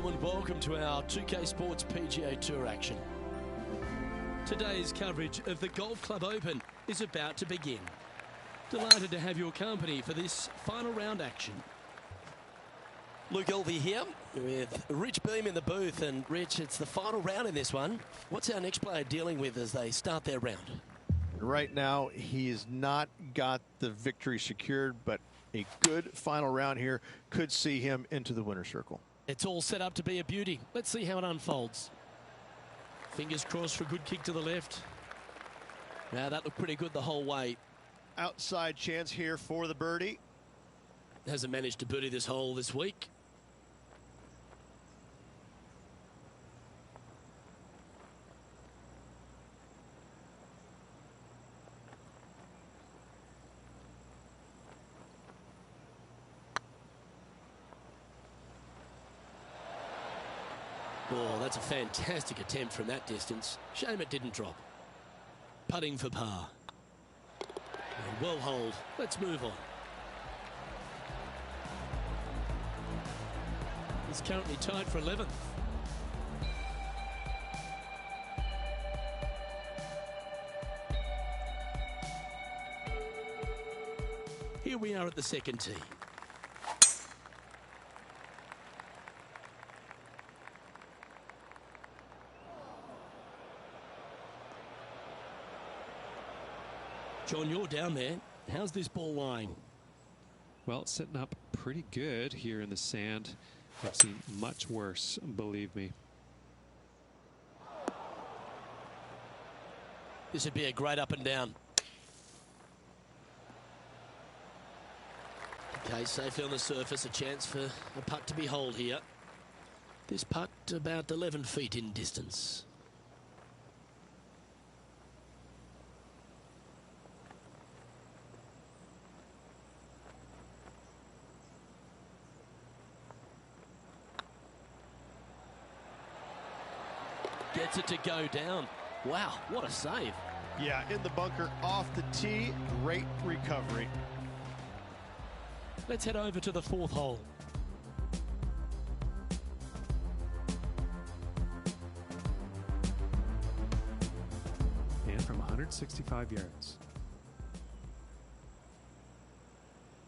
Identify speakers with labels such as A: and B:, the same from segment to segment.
A: Hello and welcome to our 2K Sports PGA Tour action. Today's coverage of the Golf Club Open is about to begin. Delighted to have your company for this final round action. Luke Elvey here with Rich Beam in the booth. And Rich, it's the final round in this one. What's our next player dealing with as they start their round?
B: Right now, he has not got the victory secured, but a good final round here could see him into the winner's circle.
A: It's all set up to be a beauty. Let's see how it unfolds. Fingers crossed for a good kick to the left. Now that looked pretty good the whole way.
B: Outside chance here for the birdie.
A: Hasn't managed to birdie this hole this week. Oh, that's a fantastic attempt from that distance. Shame it didn't drop. Putting for par. Well holed. Let's move on. He's currently tied for 11th. Here we are at the second tee. John, you're down there. How's this ball lying?
C: Well, it's sitting up pretty good here in the sand. I've seen much worse, believe me.
A: This would be a great up and down. Okay, safely on the surface, a chance for a putt to be holed here. This putt about 11 feet in distance. Gets it to go down. Wow, what a save.
B: Yeah, in the bunker off the tee. Great recovery.
A: Let's head over to the fourth hole.
C: And from 165 yards.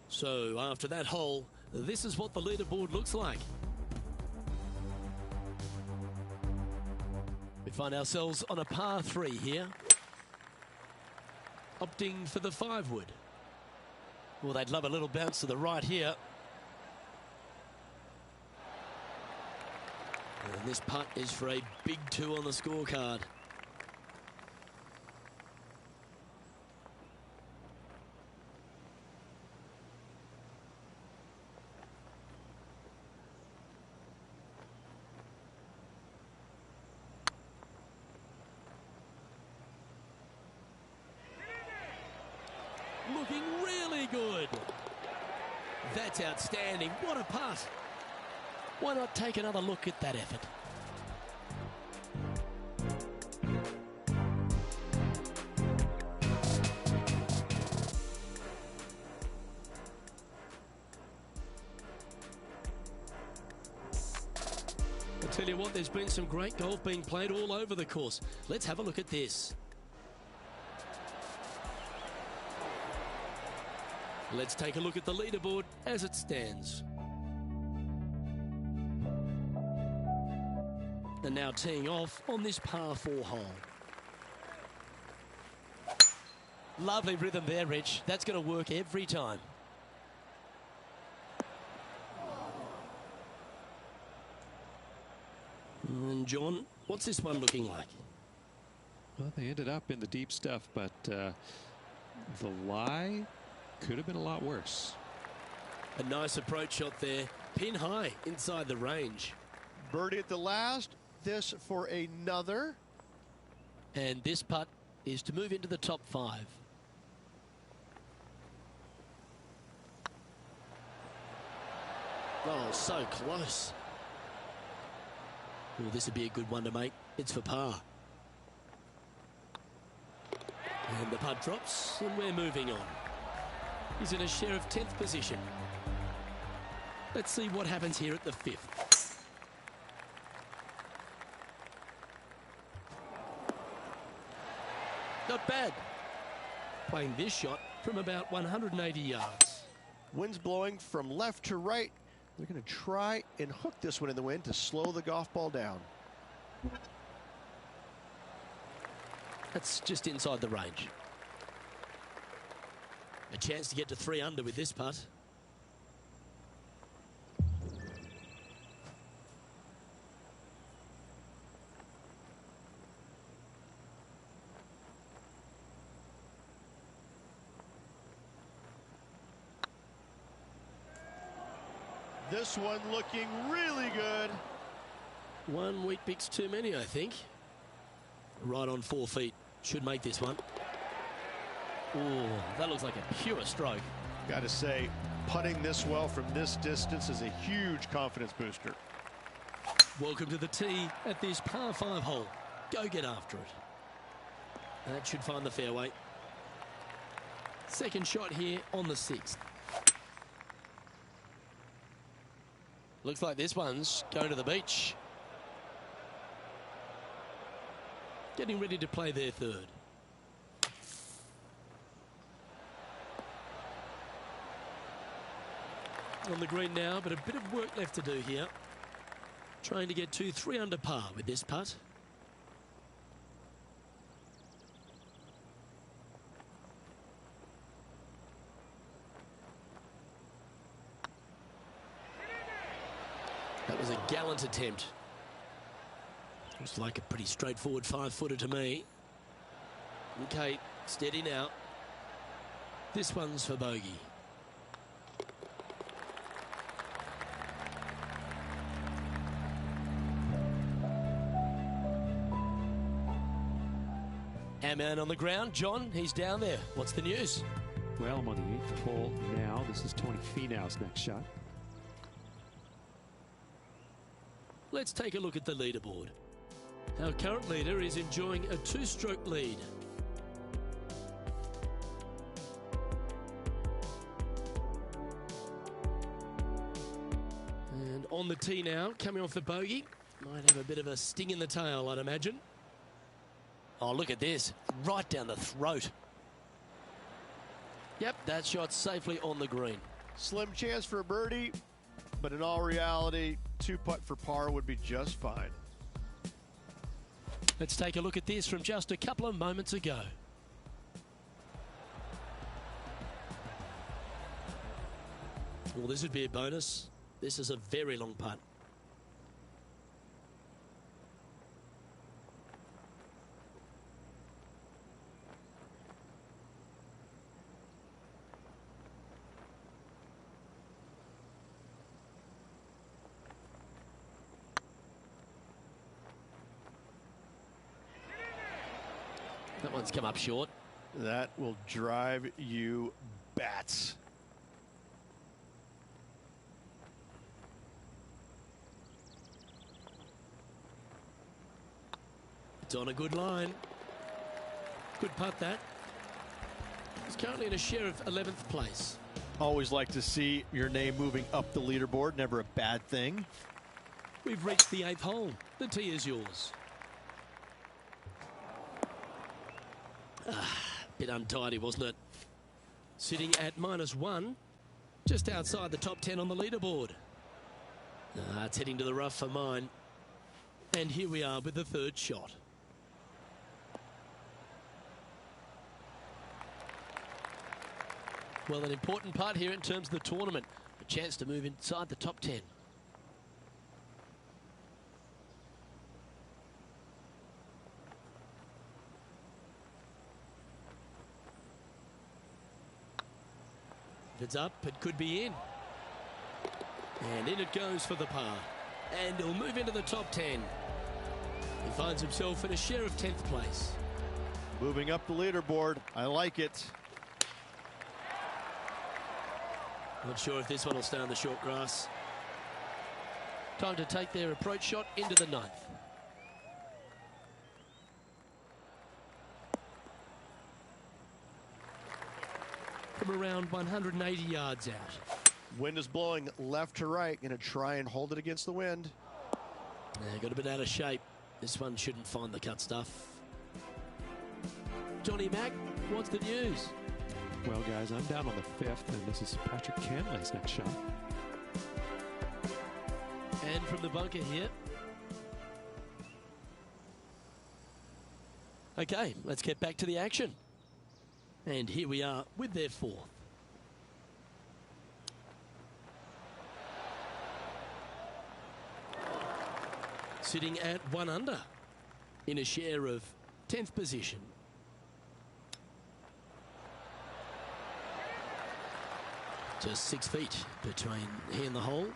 A: So after that hole, this is what the leaderboard looks like. We find ourselves on a par 3 here. Opting for the 5 wood. Well, they'd love a little bounce to the right here. And this putt is for a big 2 on the scorecard. Looking really good. That's outstanding. What a putt. Why not take another look at that effort? I'll tell you what, there's been some great golf being played all over the course. Let's have a look at this. Let's take a look at the leaderboard as it stands. And now teeing off on this par 4 hole. Lovely rhythm there, Rich. That's going to work every time. And John, what's this one looking like?
C: Well, they ended up in the deep stuff, but the lie could have been a lot worse.
A: A nice approach shot there. Pin high inside the range.
B: Birdie at the last. This for another.
A: And this putt is to move into the top 5. Oh, so close. Well, this would be a good one to make. It's for par. And the putt drops, and we're moving on. He's in a share of 10th position. Let's see what happens here at the 5th. Not bad. Playing this shot from about 180 yards.
B: Wind's blowing from left to right. They're going to try and hook this one in the wind to slow the golf ball down.
A: That's just inside the range. A chance to get to 3 under with this putt.
B: This one looking really good.
A: 1 wheat bix too many, I think. Right on 4 feet. Should make this one. Oh, that looks like a pure stroke.
B: Got to say, putting this well from this distance is a huge confidence booster.
A: Welcome to the tee at this par 5 hole. Go get after it. That should find the fairway. Second shot here on the 6th. Looks like this one's going to the beach. Getting ready to play their third. On the green now, but a bit of work left to do here. Trying to get to 3 under par with this putt. That was a gallant attempt. Looks like a pretty straightforward 5-footer to me. Okay, steady now. This one's for bogey. Our man on the ground, John, he's down there. What's the news?
C: Well, I'm on the 8th hole now. This is Tony Finau's next shot.
A: Let's take a look at the leaderboard. Our current leader is enjoying a 2-stroke lead. And on the tee now, coming off the bogey. Might have a bit of a sting in the tail, I'd imagine. Oh, look at this. Right down the throat. Yep, that shot's safely on the green.
B: Slim chance for a birdie, but in all reality, 2-putt for par would be just fine.
A: Let's take a look at this from just a couple of moments ago. Well, this would be a bonus. This is a very long putt. That one's come up short.
B: That will drive you bats.
A: It's on a good line. Good putt that. He's currently in a share of 11th place.
B: Always like to see your name moving up the leaderboard. Never a bad thing.
A: We've reached the 8th hole. The tee is yours. Bit untidy, wasn't it? Sitting at -1, just outside the top 10 on the leaderboard. It's heading to the rough for mine. And here we are with the 3rd shot. Well, an important part here in terms of the tournament. A chance to move inside the top 10. If it's up, it could be in. And in it goes for the par. And he'll move into the top 10. He finds himself in a share of 10th place.
B: Moving up the leaderboard. I like it.
A: Not sure if this one will stay on the short grass. Time to take their approach shot into the 9th. From around 180 yards out.
B: Wind is blowing left to right. Going to try and hold it against the wind.
A: Got a bit out of shape. This one shouldn't find the cut stuff. Johnny Mack, what's the news?
C: Well, guys, I'm down on the 5th, and this is Patrick Cantlay's next shot.
A: And from the bunker here. Okay, let's get back to the action. And here we are with their 4th. Sitting at 1 under in a share of 10th position. Just 6 feet between he and the hole.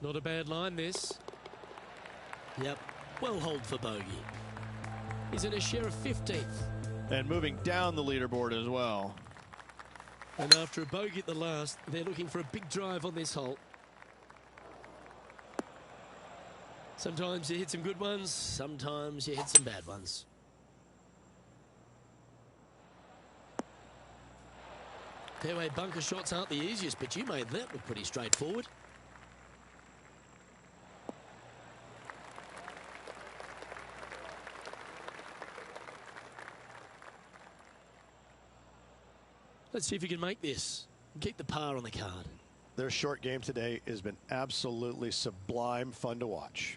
A: Not a bad line, this. Yep, well holed for bogey. He's in a share of 15th.
B: And moving down the leaderboard as well.
A: And after a bogey at the last, they're looking for a big drive on this hole. Sometimes you hit some good ones, sometimes you hit some bad ones. Fairway bunker shots aren't the easiest, but you made that look pretty straightforward. Let's see if you can make this. Keep the par on the card.
B: Their short game today has been absolutely sublime fun to watch.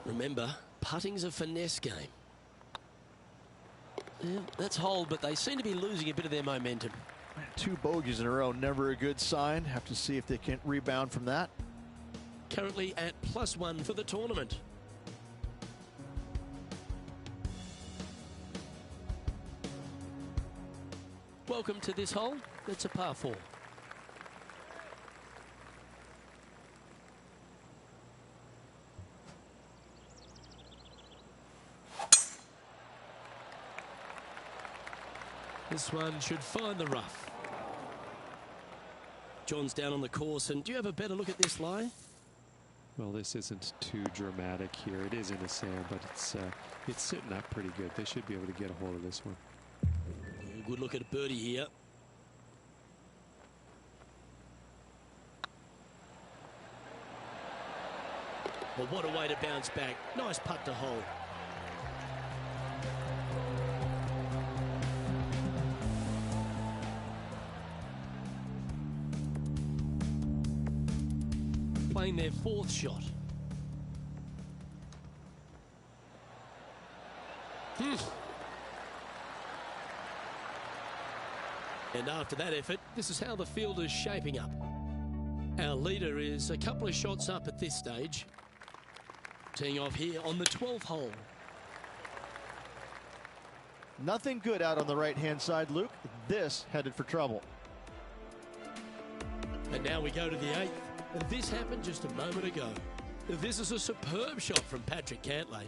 A: Remember, putting's a finesse game. Yeah, that's hold, but they seem to be losing a bit of their momentum.
B: 2 bogeys in a row, never a good sign. Have to see if they can rebound from that.
A: Currently at +1 for the tournament. Welcome to this hole. It's a par 4. This one should find the rough. John's down on the course, and do you have a better look at this lie?
C: Well, this isn't too dramatic here. It is in the sand, but it's sitting up pretty good. They should be able to get a hold of this one.
A: Good look at a birdie here. Well, what a way to bounce back. Nice putt to hole. Playing their 4th shot. And after that effort, this is how the field is shaping up. Our leader is a couple of shots up at this stage. Teeing off here on the 12th hole.
B: Nothing good out on the right-hand side, Luke. This headed for trouble.
A: And now we go to the 8th. And this happened just a moment ago. This is a superb shot from Patrick Cantlay.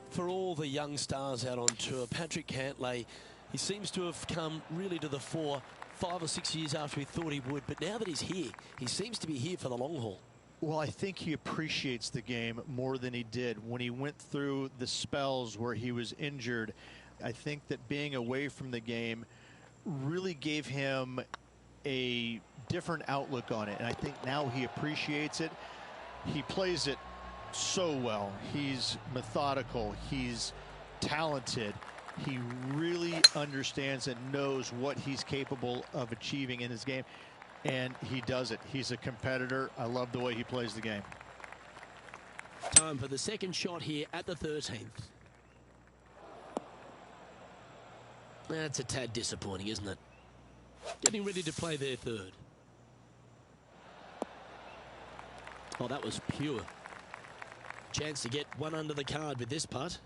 A: For all the young stars out on tour, Patrick Cantlay, he seems to have come really to the fore 5 or 6 years after we thought he would. But now that he's here, he seems to be here for the long haul.
B: Well, I think he appreciates the game more than he did when he went through the spells where he was injured. I think that being away from the game really gave him a different outlook on it, and I think now he appreciates it. He plays it so well. He's methodical. He's talented. He really understands and knows what he's capable of achieving in his game, and he does it. He's a competitor. I love the way he plays the game.
A: Time for the 2nd shot here at the 13th. That's a tad disappointing, isn't it? Getting ready to play their 3rd. Oh, that was pure. Chance to get 1 under the card with this putt.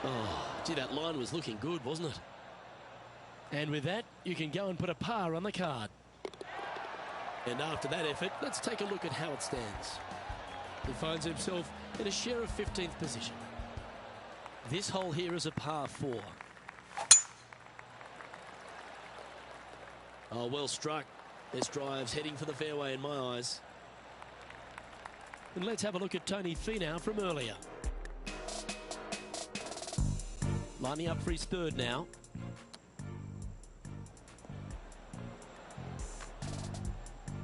A: Oh, gee, that line was looking good, wasn't it? And with that, you can go and put a par on the card. And after that effort, let's take a look at how it stands. He finds himself in a share of 15th position. This hole here is a par 4. Oh, well struck. This drive's heading for the fairway in my eyes. And let's have a look at Tony Finau from earlier. Lining up for his third now.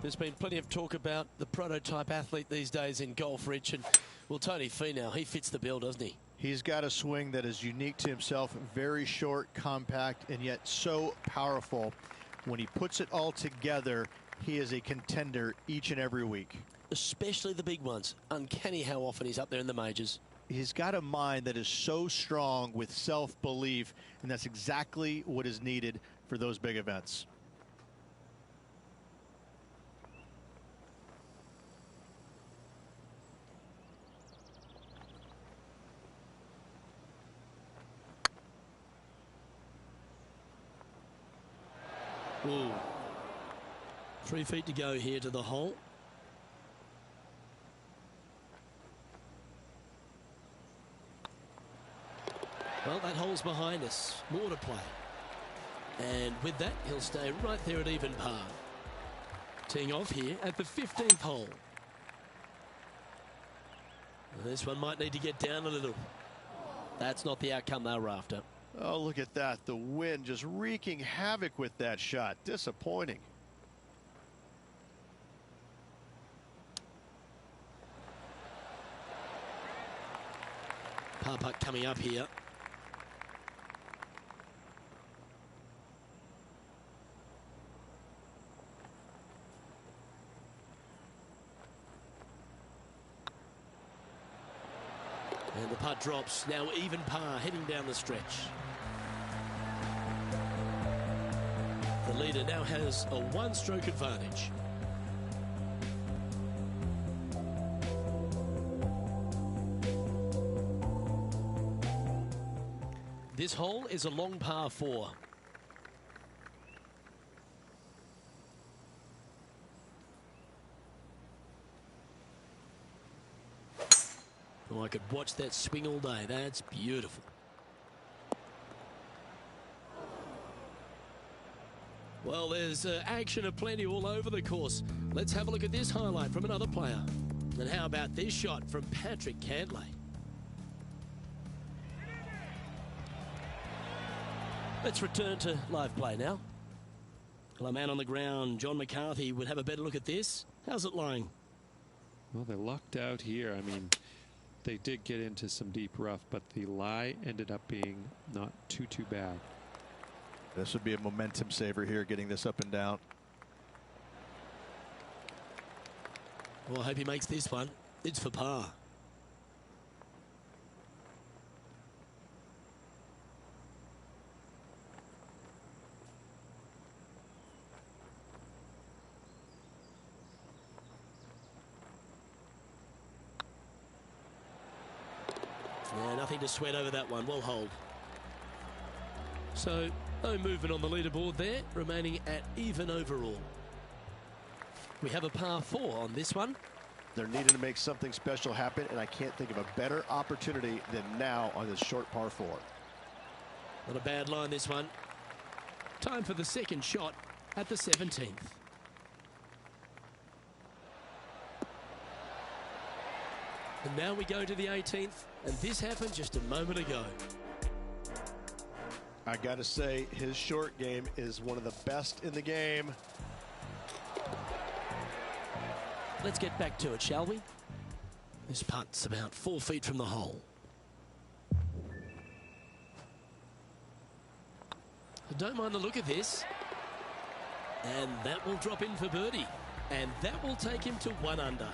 A: There's been plenty of talk about the prototype athlete these days in golf, Rich, and well, Tony Finau, he fits the bill, doesn't he?
B: He's got a swing that is unique to himself, very short, compact, and yet so powerful. When he puts it all together, he is a contender each and every week.
A: Especially the big ones. Uncanny how often he's up there in the majors.
B: He's got a mind that is so strong with self-belief, and that's exactly what is needed for those big events.
A: Ooh. 3 feet to go here to the hole. Well, that hole's behind us. More to play. And with that, he'll stay right there at even par. Teeing off here at the 15th hole. This one might need to get down a little. That's not the outcome they were after.
B: Oh, look at that. The wind just wreaking havoc with that shot. Disappointing.
A: Par putt coming up here. And the putt drops. Now even par heading down the stretch. The leader now has a 1-stroke advantage. This hole is a long par 4. Oh, I could watch that swing all day. That's beautiful. Well, there's action aplenty all over the course. Let's have a look at this highlight from another player. And how about this shot from Patrick Cantlay? Let's return to live play now. Well, a man on the ground, John McCarthy, would have a better look at this. How's it lying?
C: Well, they lucked out here. I mean, they did get into some deep rough, but the lie ended up being not too bad.
B: This would be a momentum saver here, getting this up and down.
A: Well, I hope he makes this one. It's for par. Yeah, nothing to sweat over that one. We'll hold. So, no movement on the leaderboard there, remaining at even overall. We have a par 4 on this one.
B: They're needing to make something special happen, and I can't think of a better opportunity than now on this short par 4.
A: Not a bad line, this one. Time for the second shot at the 17th. And now we go to the 18th, and this happened just a moment ago.
B: I got to say, his short game is one of the best in the game.
A: Let's get back to it, shall we? This putt's about 4 feet from the hole. I don't mind the look of this. And that will drop in for birdie. And that will take him to 1 under.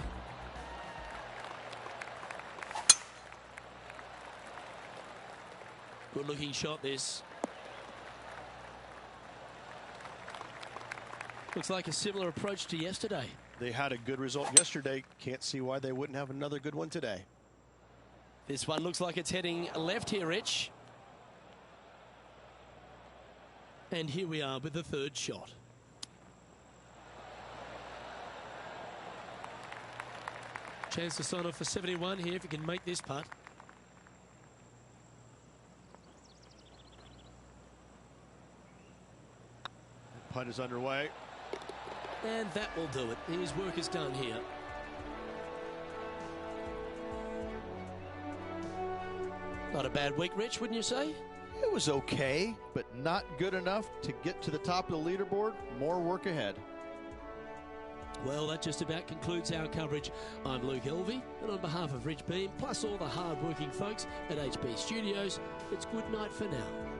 A: Good looking shot, this. Looks like a similar approach to yesterday.
B: They had a good result yesterday. Can't see why they wouldn't have another good one today.
A: This one looks like it's heading left here, Rich. And here we are with the third shot. Chance to sign off for 71 here if he can make this putt.
B: Putt is underway.
A: And that will do it. His work is done here. Not a bad week, Rich, wouldn't you say?
B: It was okay, but not good enough to get to the top of the leaderboard. More work ahead.
A: Well, that just about concludes our coverage. I'm Luke Elvey, and on behalf of Rich Beam, plus all the hard-working folks at HB Studios, it's good night for now.